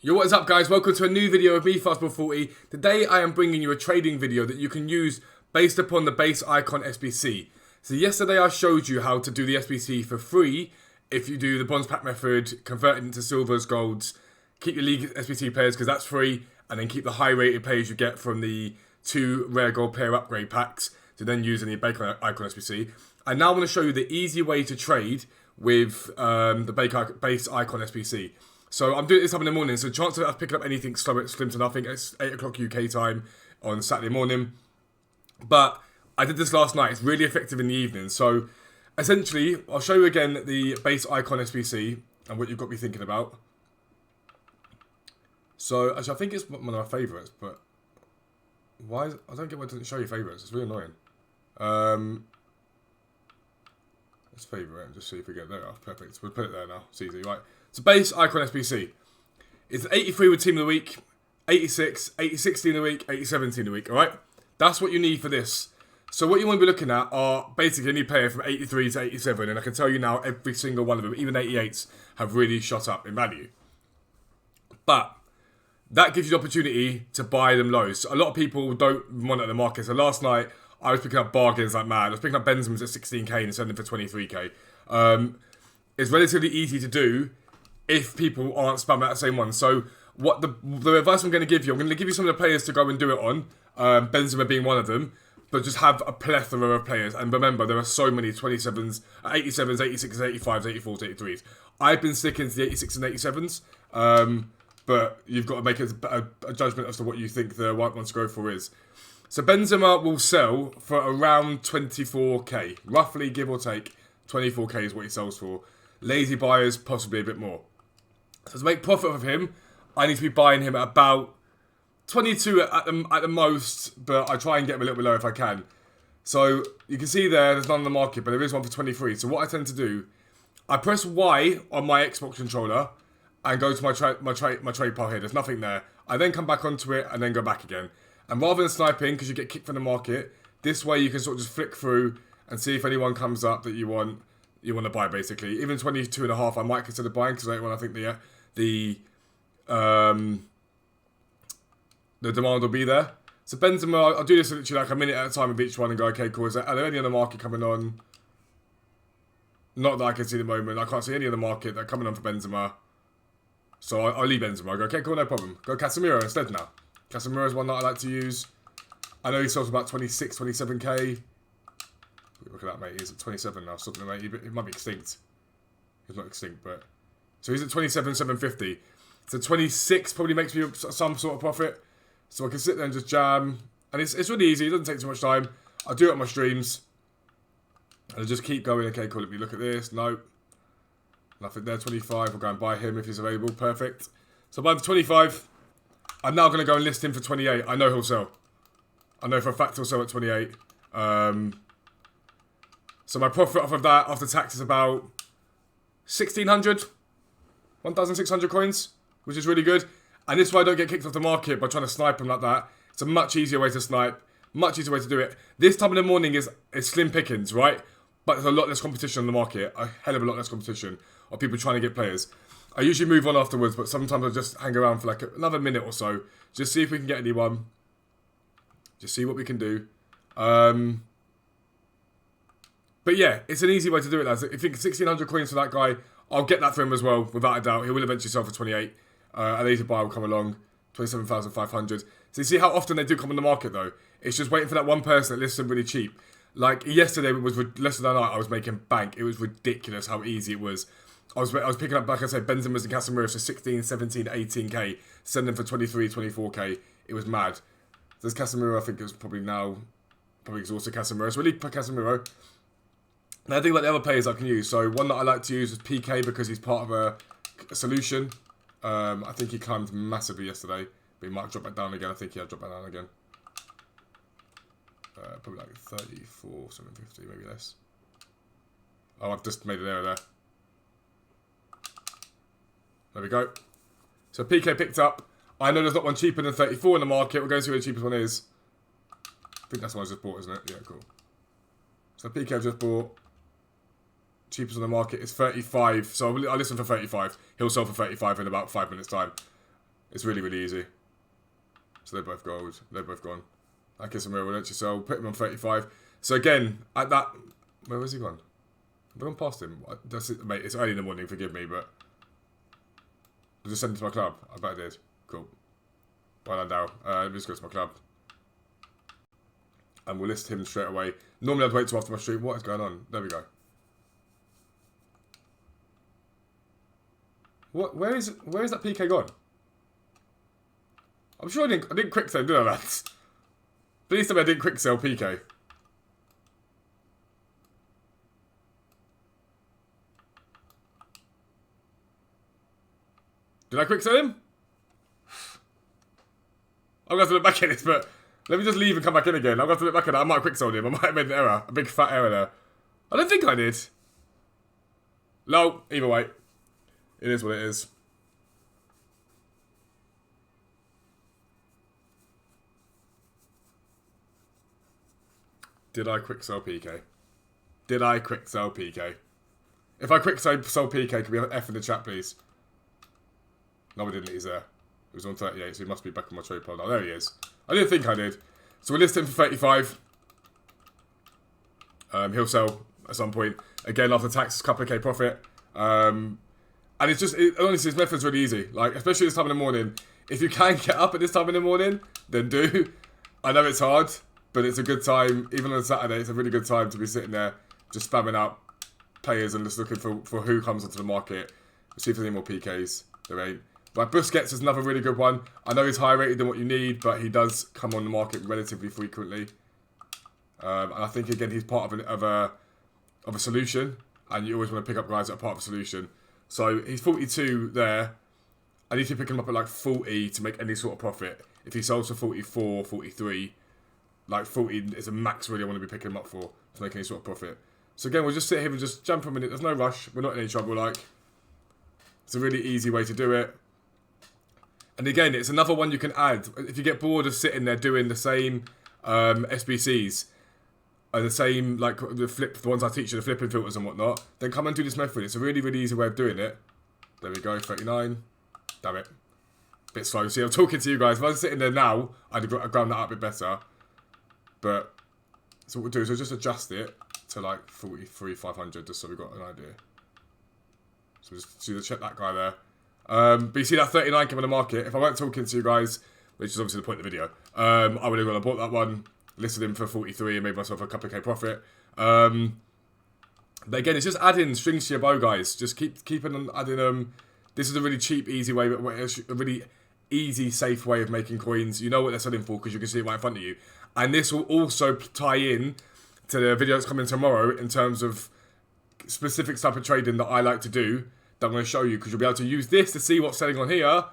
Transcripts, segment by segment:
Yo, what is up guys? Welcome to a new video of me, Fastball40. Today I am bringing you a trading video that you can use based upon the base icon SBC. So yesterday I showed you how to do the SBC for free if you do the bronze pack method, convert it into silvers, golds, keep your league SBC players because that's free, and then keep the high rated players you get from the 2 rare gold player upgrade packs to then use in the base icon SBC. I now want to show you the easy way to trade with the base icon SBC. So I'm doing this up in the morning, so the chance of us picking up anything slim to nothing. It's 8 o'clock UK time on Saturday morning. But I did this last night. It's really effective in the evening. So essentially, I'll show you again the base icon SBC and what you've got to be thinking about. So actually, I think it's one of my favourites, but why? I don't get why it doesn't show you favourites. It's really annoying. Let's favourite and just see if we get there. Oh, perfect. We'll put it there now. It's easy, right? So base icon SBC. It's 83 with team of the week, 86, 86 team of the week, 87 team of the week, alright? That's what you need for this. So what you want to be looking at are basically any player from 83 to 87, and I can tell you now every single one of them, even 88s, have really shot up in value. But that gives you the opportunity to buy them low. So a lot of people don't monitor the market. So last night, I was picking up bargains like mad. I was picking up Benzema's at 16k and selling them for 23k. It's relatively easy to do if people aren't spamming at the same one. So what the advice I'm going to give you, I'm going to give you some of the players to go and do it on, Benzema being one of them, but just have a plethora of players. And remember, there are so many 27s, 87s, 86s, 85s, 84s, 83s. I've been sticking to the 86 and 87s, but you've got to make a judgment as to what you think the right one to go for is. So Benzema will sell for around 24k, roughly give or take 24k is what he sells for. Lazy buyers, possibly a bit more. So to make profit of him, I need to be buying him at about 22 at the most, but I try and get him a little bit lower if I can. So you can see there's none on the market, but there is one for 23. So what I tend to do, I press Y on my Xbox controller and go to my trade pile here. There's nothing there. I then come back onto it and then go back again. And rather than sniping, because you get kicked from the market, this way you can sort of just flick through and see if anyone comes up that you want to buy, basically. Even 22.5 I might consider buying, because I think the demand will be there. So Benzema, I'll do this literally like a minute at a time with each one and go, okay, cool. Are there any on the market coming on? Not that I can see at the moment. I can't see any on the market that are coming on for Benzema. So I'll leave Benzema. I go, okay, cool, no problem. Go Casemiro instead now. Casemiro is one that I like to use. I know he sells about 26, 27k. Look at that, mate. He's at 27 now. Something, mate. He might be extinct. He's not extinct, but... So he's at 27,750. So 26 probably makes me some sort of profit. So I can sit there and just jam. And it's really easy. It doesn't take too much time. I do it on my streams. And I just keep going. Okay, cool. Let me look at this. No. Nothing there. 25. We'll go and buy him if he's available. Perfect. So I buy him for 25. I'm now going to go and list him for 28. I know he'll sell. I know for a fact he'll sell at 28. So my profit off of that after tax is about 1,600, 1,600 coins, which is really good. And this way I don't get kicked off the market by trying to snipe them like that. It's a much easier way to snipe, much easier way to do it. This time in the morning is slim pickings, right? But there's a lot less competition on the market, a hell of a lot less competition of people trying to get players. I usually move on afterwards, but sometimes I just hang around for like another minute or so. Just see if we can get anyone. Just see what we can do. But yeah, it's an easy way to do it, lads. If you think 1,600 coins for that guy, I'll get that for him as well, without a doubt. He will eventually sell for 28. A lazy buyer will come along, 27,500. So you see how often they do come on the market, though? It's just waiting for that one person that lists them really cheap. Like, yesterday, was less than a night, I was making bank. It was ridiculous how easy it was. I was picking up, like I said, Benzema's and Casemiro's for 16, 17, 18k. Send them for 23, 24k. It was mad. There's Casemiro, I think it was probably exhausted Casemiro. So we'll leave Casemiro. Now I think about the other players I can use. So one that I like to use is PK because he's part of a solution. I think he climbed massively yesterday. But he might drop back down again. I think he'll drop back down again. Probably like 34, 750, maybe less. Oh, I've just made an error there. There we go. So PK picked up. I know there's not one cheaper than 34 in the market. We're going to see where the cheapest one is. I think that's the one I just bought, isn't it? Yeah, cool. So PK I've just bought. Cheapest on the market is 35. So I'll listen for 35. He'll sell for 35 in about 5 minutes' time. It's really, really easy. So they're both gold. They're both gone. I guess I'm real, so put him on 35. So again, at that... Where was he gone? Have I gone past him? That's it, mate, it's early in the morning, forgive me, but... I'll just send him to my club. I bet I did. Cool. Well done, Daryl. Let me just go to my club. And we'll list him straight away. Normally I'd wait till after my stream. What is going on? There we go. What? Where is that PK gone? I'm sure I didn't quick sell, did I, lads? Please tell me I didn't quick sell PK. Did I quick sell him? I'm going to have to look back at this, but let me just leave and come back in again. I'm going to have to look back at that. I might have quick sold him. I might have made an error. A big fat error there. I don't think I did. No, either way. It is what it is. Did I quick sell PK? Did I quick sell PK? If I quick sell PK, can we have an F in the chat, please? No, we didn't. He's there. He was on 38, so he must be back on my trade pile now. There he is. I didn't think I did. So we'll list him for 35. He'll sell at some point. Again, after tax, couple of K profit. And it's just, honestly, his method's really easy. Like, especially this time in the morning. If you can get up at this time in the morning, then do. I know it's hard, but it's a good time. Even on a Saturday, it's a really good time to be sitting there just spamming out players and just looking for who comes onto the market. See if there's any more PKs. There ain't. But Busquets is another really good one. I know he's higher rated than what you need, but he does come on the market relatively frequently. And I think, again, he's part of a solution. And you always want to pick up guys that are part of a solution. So he's 42 there. I need to pick him up at like 40 to make any sort of profit. If he sells for 44, 43, like 40 is a max really I want to be picking him up for to make any sort of profit. So again, we'll just sit here and just jump for a minute. There's no rush. We're not in any trouble. Like, it's a really easy way to do it. And again, it's another one you can add. If you get bored of sitting there doing the same SBCs, the same, like, the ones I teach you, the flipping filters and whatnot, then come and do this method. It's a really, really easy way of doing it. There we go, 39. Damn it. Bit slow. See, I'm talking to you guys. If I was sitting there now, I'd ground that up a bit better. But, so what we'll do is we'll just adjust it to, like, 43,500, just so we've got an idea. So just check that guy there. But you see that 39 came on the market. If I weren't talking to you guys, which is obviously the point of the video, I would have gone and bought that one, listed him for 43 and made myself a couple of K profit. But again, it's just adding strings to your bow, guys. Just keeping on adding them. This is a really cheap, easy way, but a really easy, safe way of making coins. You know what they're selling for because you can see it right in front of you. And this will also tie in to the video that's coming tomorrow in terms of specific type of trading that I like to do. That I'm going to show you because you'll be able to use this to see what's selling on here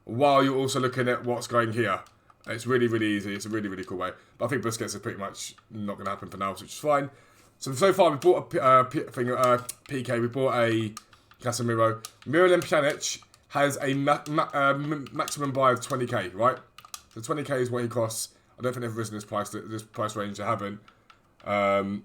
while you're also looking at what's going here. It's really, really easy. It's a really, really cool way. But I think Busquets is pretty much not going to happen for now, which is fine. So far we bought a PK. We bought a Casemiro. Miralem Pjanic has a maximum buy of 20k, right? So 20k is what he costs. I don't think they've risen this price range. They haven't. So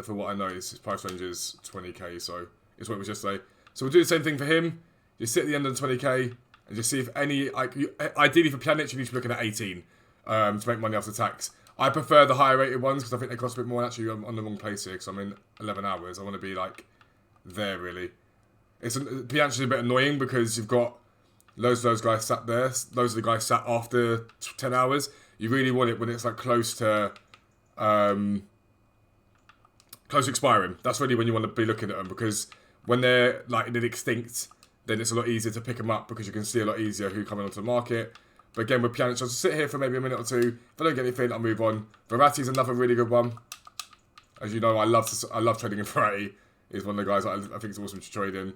for what I know, his price range is 20k. So it's what it was yesterday. So we'll do the same thing for him. Just sit at the end of the 20k and just see if any, ideally for Pjanic, you need to be looking at 18 to make money after tax. I prefer the higher rated ones because I think they cost a bit more. Actually, I'm on the wrong place here because I'm in 11 hours. I want to be like there really. Pjanic is a bit annoying because you've got loads of those guys sat there. Those are the guys sat after 10 hours. You really want it when it's like close to expiring. That's really when you want to be looking at them because when they're like extinct, then it's a lot easier to pick them up because you can see a lot easier who coming onto the market. But again, with Pjanic, I'll just sit here for maybe a minute or two. If I don't get anything, I'll move on. Verratti is another really good one. As you know, I love trading in Verratti. He's one of the guys I think is awesome to trade in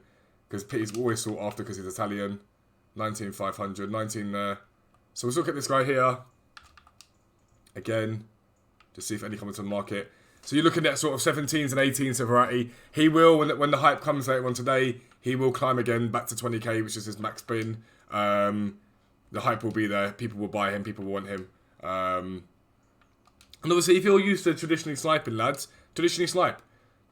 because he's always sought after because he's Italian. 19,500, 19 there. So let's look at this guy here again to see if any come into the market. So you're looking at sort of 17s and 18s of Verratti. He will, when the hype comes later on today, he will climb again back to 20k, which is his max bin. The hype will be there. People will buy him. People will want him. And obviously, if you're used to traditionally sniping, lads, traditionally snipe.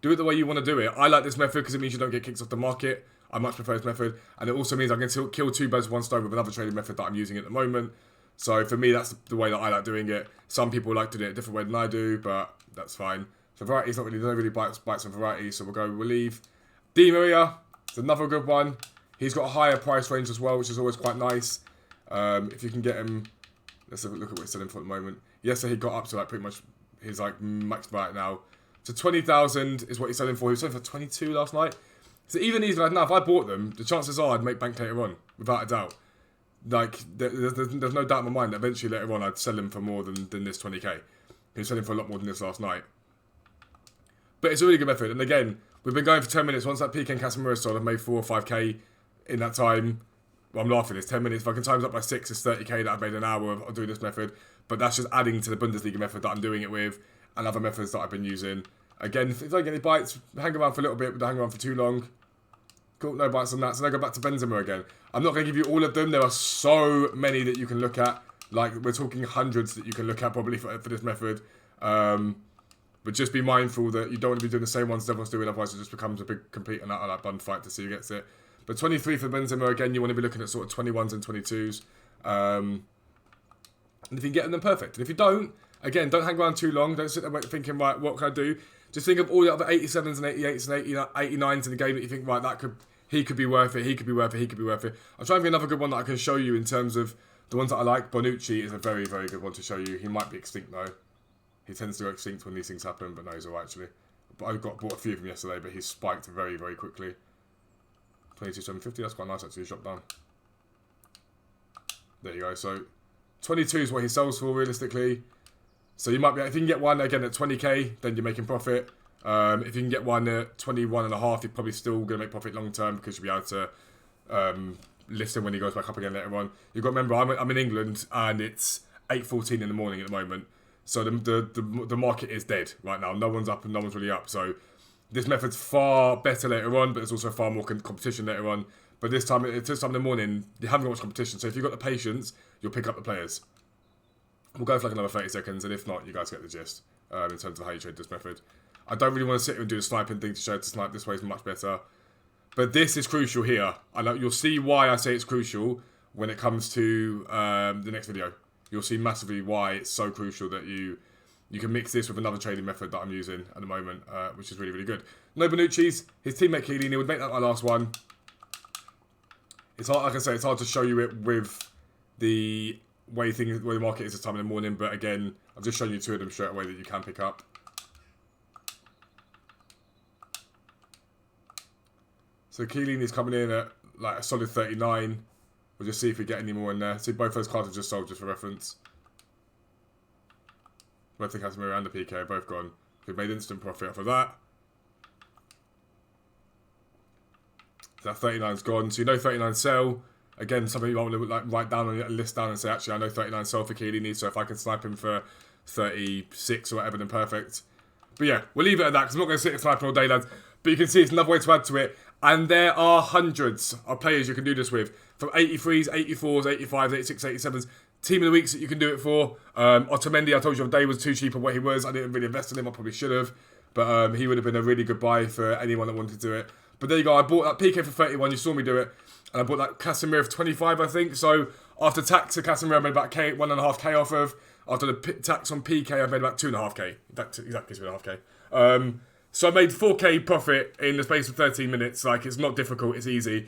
Do it the way you want to do it. I like this method because it means you don't get kicked off the market. I much prefer this method. And it also means I can still kill 2 birds with 1 stone with another trading method that I'm using at the moment. So for me, that's the way that I like doing it. Some people like to do it a different way than I do, but that's fine. So variety's not really, there's no really bites on variety, so we'll leave. Di Maria, it's another good one. He's got a higher price range as well, which is always quite nice. If you can get him, let's have a look at what he's selling for at the moment. Yesterday he got up to like pretty much, he's like maxed out now. So 20,000 is what he's selling for. He was selling for 22 last night. So even these guys now, if I bought them, the chances are I'd make bank later on, without a doubt. Like, there's no doubt in my mind that eventually later on I'd sell him for more than this 20k. He was selling for a lot more than this last night. But it's a really good method. And again, we've been going for 10 minutes. Once that PK and Casemiro sold, I've made 4 or 5k in that time. Well, I'm laughing, it's 10 minutes. If I can times up by 6, it's 30k that I've made an hour of doing this method. But that's just adding to the Bundesliga method that I'm doing it with and other methods that I've been using. Again, if I don't get any bites, hang around for a little bit, but don't hang around for too long. Cool, no bites on that. So now go back to Benzema again. I'm not going to give you all of them. There are so many that you can look at. Like, we're talking hundreds that you can look at probably for this method. But just be mindful that you don't want to be doing the same ones everyone's doing, otherwise it just becomes a big complete and utter bun fight to see who gets it. But 23 for Benzema, again, you want to be looking at sort of 21s and 22s. And if you can get them, perfect. And if you don't, again, don't hang around too long. Don't sit there thinking, right, what can I do? Just think of all the other 87s and 88s and 89s in the game that you think, right, he could be worth it, he could be worth it, he could be worth it. I'll try and get another good one that I can show you in terms of the ones that I like. Bonucci is a very, very good one to show you. He might be extinct though. He tends to go extinct when these things happen, but no, he's alright actually. But I bought a few of them yesterday, but he's spiked very, very quickly. 22,750, that's quite nice actually, shot down. There you go, so 22 is what he sells for realistically. So you might be, if you can get one again at 20k, then you're making profit. If you can get one at 21.5, you're probably still going to make profit long term because you'll be able to list him when he goes back up again later on. You've got to remember, I'm in England and it's 8:14 in the morning at the moment. So the market is dead right now. No one's up and no one's really up. So this method's far better later on, but there's also far more competition later on. But this time in the morning, you haven't got much competition. So if you've got the patience, you'll pick up the players. We'll go for like another 30 seconds, and if not, you guys get the gist in terms of how you trade this method. I don't really want to sit here and do the sniping thing to show it to snipe. This way is much better. But this is crucial here. I know you'll see why I say it's crucial when it comes to the next video. You'll see massively why it's so crucial that you can mix this with another trading method that I'm using at the moment, which is really, really good. No Bonucci's. His teammate Chiellini would make that my last one. It's hard, like I say, it's hard to show you it with the way the market is this time in the morning, but again, I've just shown you 2 of them straight away that you can pick up. So Chiellini's coming in at like a solid 39. We'll just see if we get any more in there. See, both those cards have just sold just for reference. Both the Casemiro and the PK are both gone. We've made instant profit off of that. So that 39's gone. So you know 39 sell. Again, something you want to like write down on a list down and say, actually, I know 39 sell for Chiellini, so if I can snipe him for 36 or whatever, then perfect. But yeah, we'll leave it at that because I'm not going to sit and snipe all day, lads. But you can see it's another way to add to it. And there are hundreds of players you can do this with. From 83s, 84s, 85s, 86, 87s. Team of the weeks that you can do it for. Otamendi, I told you the day was too cheap at what he was. I didn't really invest in him. I probably should have. But he would have been a really good buy for anyone that wanted to do it. But there you go. I bought that PK for 31. You saw me do it. And I bought that Casemiro for 25, I think. So after tax to Casemiro, I made about 1.5k off of. After the tax on PK, I made about 2.5k. Exactly 2.5k. So I made 4k profit in the space of 13 minutes. Like, it's not difficult. It's easy.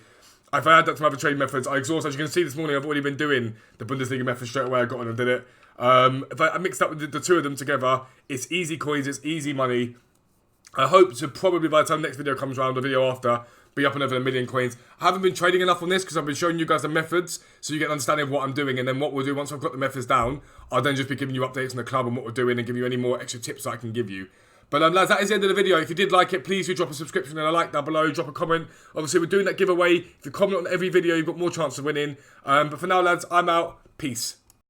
If I add that to my other trade methods, I exhaust. As you can see this morning, I've already been doing the Bundesliga method straight away. I got on and did it. If I mixed up the 2 of them together, it's easy coins, it's easy money. I hope to probably, by the time the next video comes around, the video after, be up and over 1 million coins. I haven't been trading enough on this because I've been showing you guys the methods so you get an understanding of what I'm doing, and then what we'll do once I've got the methods down, I'll then just be giving you updates on the club and what we're doing and give you any more extra tips that I can give you. But lads, that is the end of the video. If you did like it, please do drop a subscription and a like down below. Drop a comment. Obviously, we're doing that giveaway. If you comment on every video, you've got more chance of winning. But for now, lads, I'm out. Peace.